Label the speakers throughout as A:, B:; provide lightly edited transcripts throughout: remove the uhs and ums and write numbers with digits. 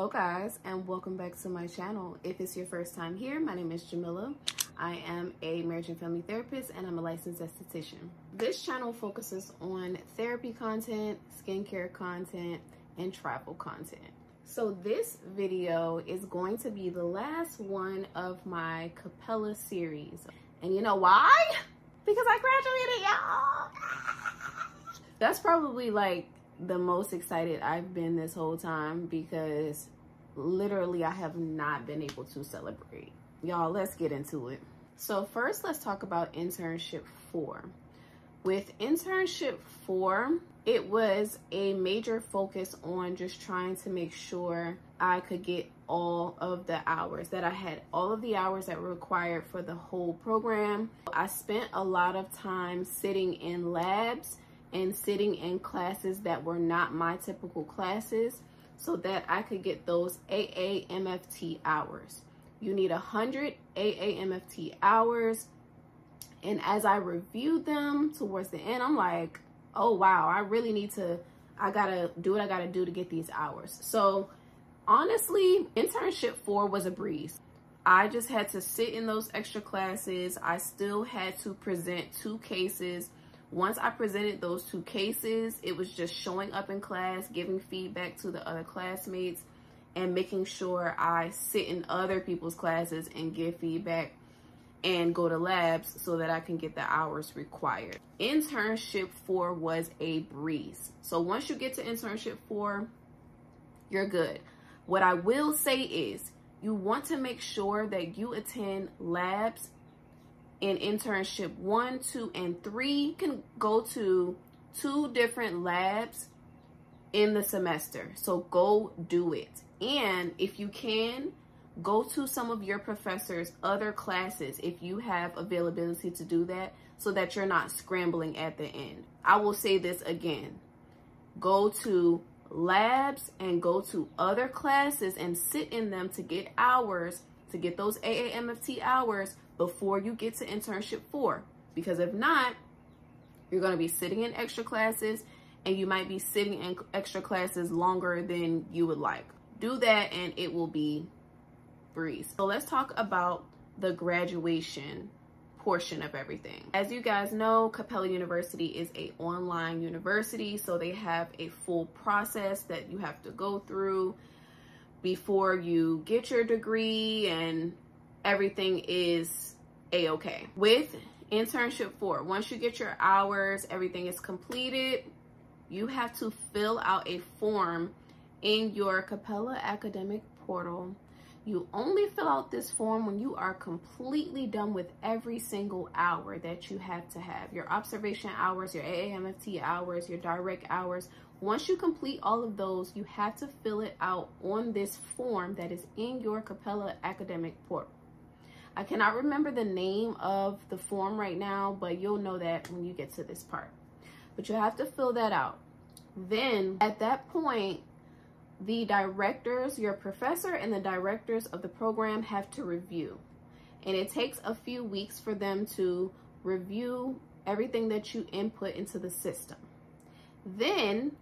A: Hello guys, and welcome back to my channel. If it's your first time here, my name is Jamila. I am a marriage and family therapist and I'm a licensed esthetician. This channel focuses on therapy content, skincare content, and travel content. So this video is going to be the last one of my Capella series. And you know why? Because I graduated, y'all. That's probably like the most excited I've been this whole time, because literally I have not been able to celebrate. Y'all, let's get into it. So first, let's talk about internship 4. With internship 4, it was a major focus on just trying to make sure I could get all of the hours, that I had all of the hours that were required for the whole program. I spent a lot of time sitting in labs and sitting in classes that were not my typical classes so that I could get those AAMFT hours. You need 100 AAMFT hours. And as I reviewed them towards the end, I'm like, oh wow, I really need to, I gotta do what I gotta do to get these hours. So honestly, internship 4 was a breeze. I just had to sit in those extra classes. I still had to present 2 cases. Once I presented those 2 cases, it was just showing up in class, giving feedback to the other classmates, and making sure I sit in other people's classes and give feedback and go to labs so that I can get the hours required. Internship 4 was a breeze. So once you get to internship 4, you're good. What I will say is you want to make sure that you attend labs in internship 1, 2, and 3. You can go to 2 different labs in the semester. So go do it. And if you can, go to some of your professors' other classes if you have availability to do that, so that you're not scrambling at the end. I will say this again. Go to labs and go to other classes and sit in them to get hours, to get those AAMFT hours before you get to internship 4. Because if not, you're going to be sitting in extra classes and you might be sitting in extra classes longer than you would like. Do that and it will be breeze. So let's talk about the graduation portion of everything. As you guys know, Capella University is an online university, so they have a full process that you have to go through before you get your degree, and everything is a-okay. With internship 4, once you get your hours, everything is completed, you have to fill out a form in your Capella academic portal. You only fill out this form when you are completely done with every single hour that you have to have. Your observation hours, your AAMFT hours, your direct hours. Once you complete all of those, you have to fill it out on this form that is in your Capella academic portal. I cannot remember the name of the form right now, but you'll know that when you get to this part. But you have to fill that out. Then at that point, the directors, your professor and the directors of the program have to review. And it takes a few weeks for them to review everything that you input into the system. Then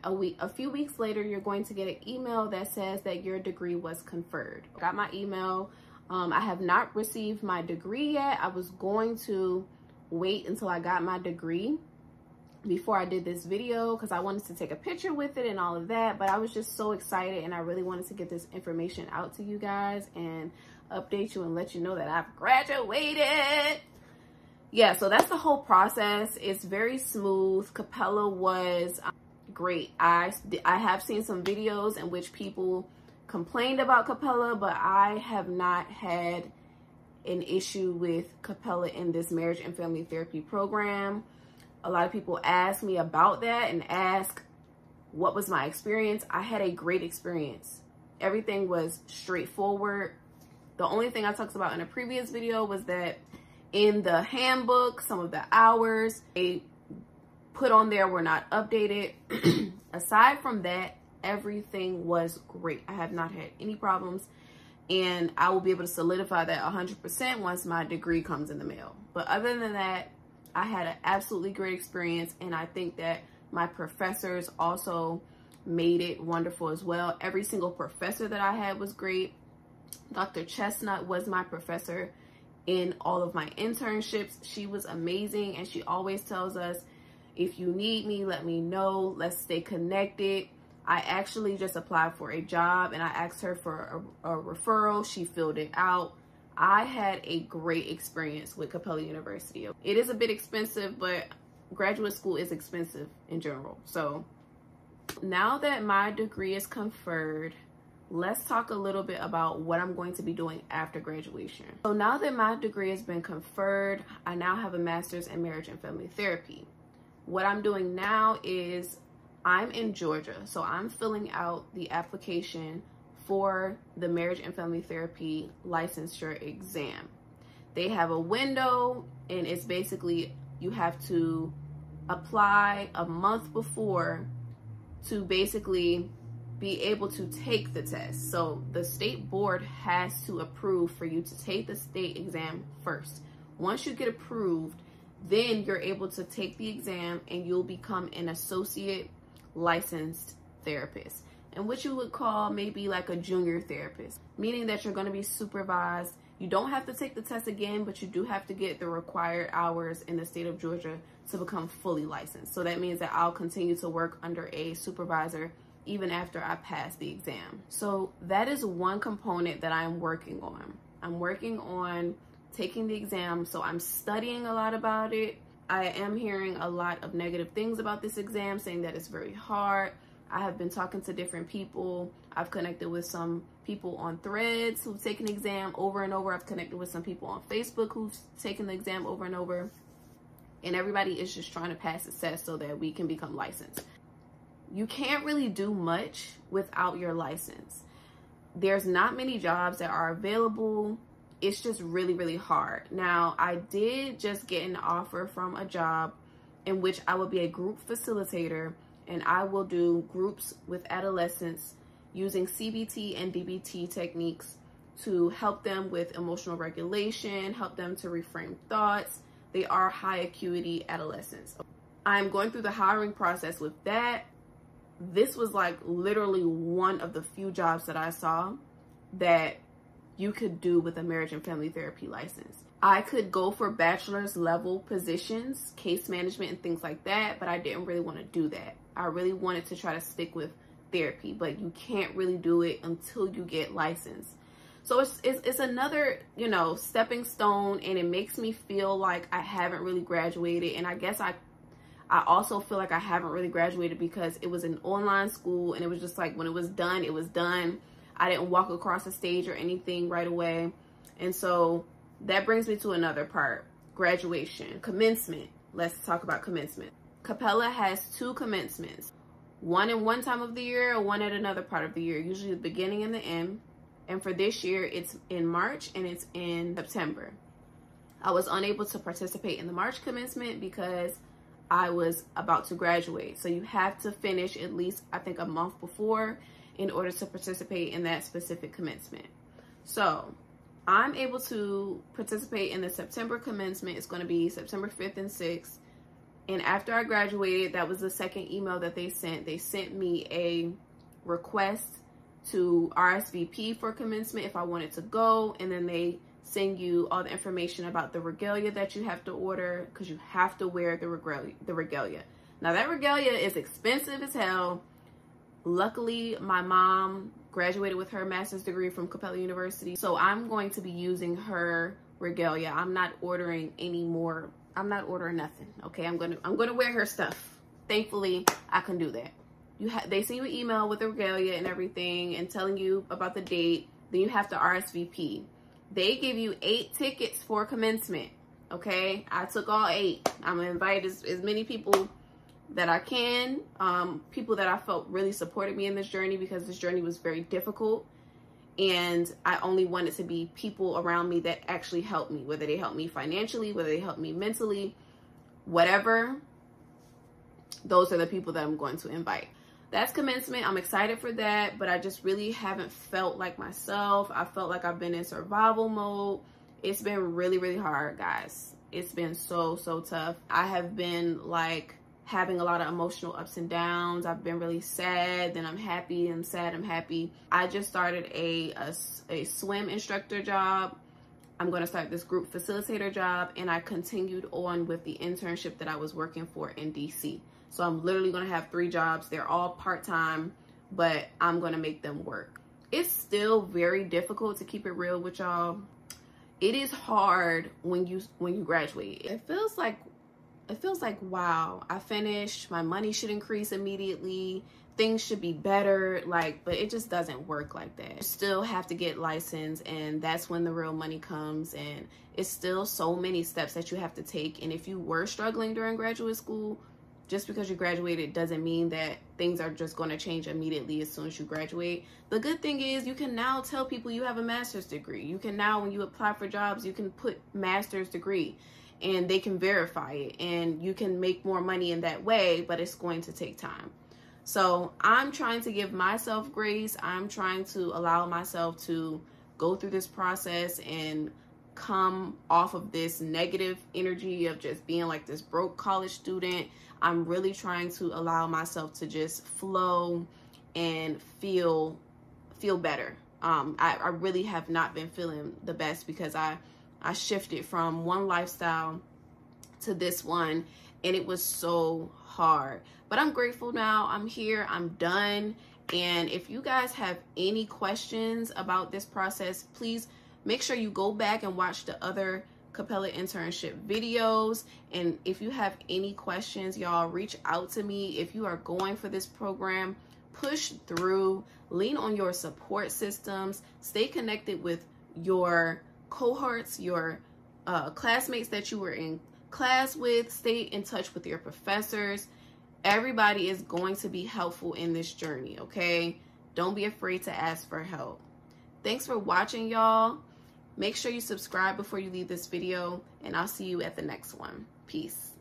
A: a few weeks later, you're going to get an email that says that your degree was conferred. I got my email. I have not received my degree yet. I was going to wait until I got my degree before I did this video, because I wanted to take a picture with it and all of that, but I was just so excited and I really wanted to get this information out to you guys and update you and let you know that I've graduated. Yeah, so that's the whole process. It's very smooth. Capella was great. I have seen some videos in which people complained about Capella, but I have not had an issue with Capella in this marriage and family therapy program. A lot of people ask me about that and ask what was my experience. I had a great experience. Everything was straightforward. The only thing I talked about in a previous video was that in the handbook, some of the hours they put on there were not updated. Aside from that, everything was great. I have not had any problems, and I will be able to solidify that 100% once my degree comes in the mail. But other than that, I had an absolutely great experience, and I think that my professors also made it wonderful as well. Every single professor that I had was great. Dr. Chestnut was my professor in all of my internships. She was amazing, and she always tells us, if you need me, let me know. Let's stay connected. I actually just applied for a job and I asked her for a referral. She filled it out. I had a great experience with Capella University. It is a bit expensive, but graduate school is expensive in general. So now that my degree is conferred, let's talk a little bit about what I'm going to be doing after graduation. So now that my degree has been conferred, I now have a master's in marriage and family therapy. What I'm doing now is I'm in Georgia, so I'm filling out the application for the marriage and family therapy licensure exam. They have a window, and it's basically you have to apply a month before to basically be able to take the test. So the state board has to approve for you to take the state exam first. Once you get approved, then you're able to take the exam and you'll become an associate licensed therapist, and what you would call maybe like a junior therapist, meaning that you're going to be supervised. You don't have to take the test again, but you do have to get the required hours in the state of Georgia to become fully licensed. So that means that I'll continue to work under a supervisor even after I pass the exam. So that is one component that I'm working on. I'm working on taking the exam, so I'm studying a lot about it. I am hearing a lot of negative things about this exam, saying that it's very hard. I have been talking to different people. I've connected with some people on Threads who've taken the exam over and over. I've connected with some people on Facebook who've taken the exam over and over. And everybody is just trying to pass the test so that we can become licensed. You can't really do much without your license. There's not many jobs that are available. It's just really, really hard. Now, I did just get an offer from a job in which I will be a group facilitator, and I will do groups with adolescents using CBT and DBT techniques to help them with emotional regulation, help them to reframe thoughts. They are high acuity adolescents. I'm going through the hiring process with that. This was like literally one of the few jobs that I saw that you could do with a marriage and family therapy license. I could go for bachelor's level positions, case management and things like that, but I didn't really want to do that. I really wanted to try to stick with therapy, but you can't really do it until you get licensed. So it's another, stepping stone, and it makes me feel like I haven't really graduated. And I guess I also feel like I haven't really graduated because it was an online school, and it was just like when it was done, it was done. I didn't walk across the stage or anything right away. And so that brings me to another part, graduation, commencement. Let's talk about commencement. Capella has 2 commencements, one in one time of the year or one at another part of the year, usually the beginning and the end. And for this year, it's in March and it's in September. I was unable to participate in the March commencement because I was about to graduate. So you have to finish at least, I think, a month before in order to participate in that specific commencement. So I'm able to participate in the September commencement. It's going to be September 5th and 6th. And after I graduated, that was the second email that they sent. They sent me a request to RSVP for commencement if I wanted to go. And then they send you all the information about the regalia that you have to order, because you have to wear the regalia. Now that regalia is expensive as hell. Luckily, my mom graduated with her master's degree from Capella University, so I'm going to be using her regalia. I'm not ordering any more. I'm not ordering nothing. Okay, I'm gonna wear her stuff. Thankfully, I can do that. They send you an email with the regalia and everything and telling you about the date. Then you have to RSVP. They give you 8 tickets for commencement. Okay, I took all 8. I'm gonna invite as many people that I can, people that I felt really supported me in this journey, because this journey was very difficult, and I only wanted to be people around me that actually helped me, whether they helped me financially, whether they helped me mentally, whatever. Those are the people that I'm going to invite. That's commencement. I'm excited for that, but I just really haven't felt like myself. I felt like I've been in survival mode. It's been really, really hard, guys. It's been so tough. I have been like having a lot of emotional ups and downs. I've been really sad, then I'm happy, I'm sad, I'm happy. I just started a swim instructor job. I'm going to start this group facilitator job, and I continued on with the internship that I was working for in DC. So I'm literally going to have 3 jobs. They're all part-time, but I'm going to make them work. It's still very difficult, to keep it real with y'all. It is hard when you graduate. It feels like, wow, I finished, my money should increase immediately, things should be better, like, but it just doesn't work like that. You still have to get licensed, and that's when the real money comes, and it's still so many steps that you have to take. And if you were struggling during graduate school, just because you graduated doesn't mean that things are just going to change immediately as soon as you graduate. The good thing is you can now tell people you have a master's degree. You can now, when you apply for jobs, you can put master's degree, and they can verify it, and you can make more money in that way, but it's going to take time. So I'm trying to give myself grace. I'm trying to allow myself to go through this process and come off of this negative energy of just being like this broke college student. I'm really trying to allow myself to just flow and feel better. I really have not been feeling the best because I shifted from one lifestyle to this one, and it was so hard. But I'm grateful now. I'm here. I'm done. And if you guys have any questions about this process, please make sure you go back and watch the other Capella internship videos. And if you have any questions, y'all, reach out to me. If you are going for this program, push through, lean on your support systems, stay connected with your cohorts, your classmates that you were in class with, stay in touch with your professors. Everybody is going to be helpful in this journey, okay? Don't be afraid to ask for help. Thanks for watching, y'all. Make sure you subscribe before you leave this video, and I'll see you at the next one. Peace.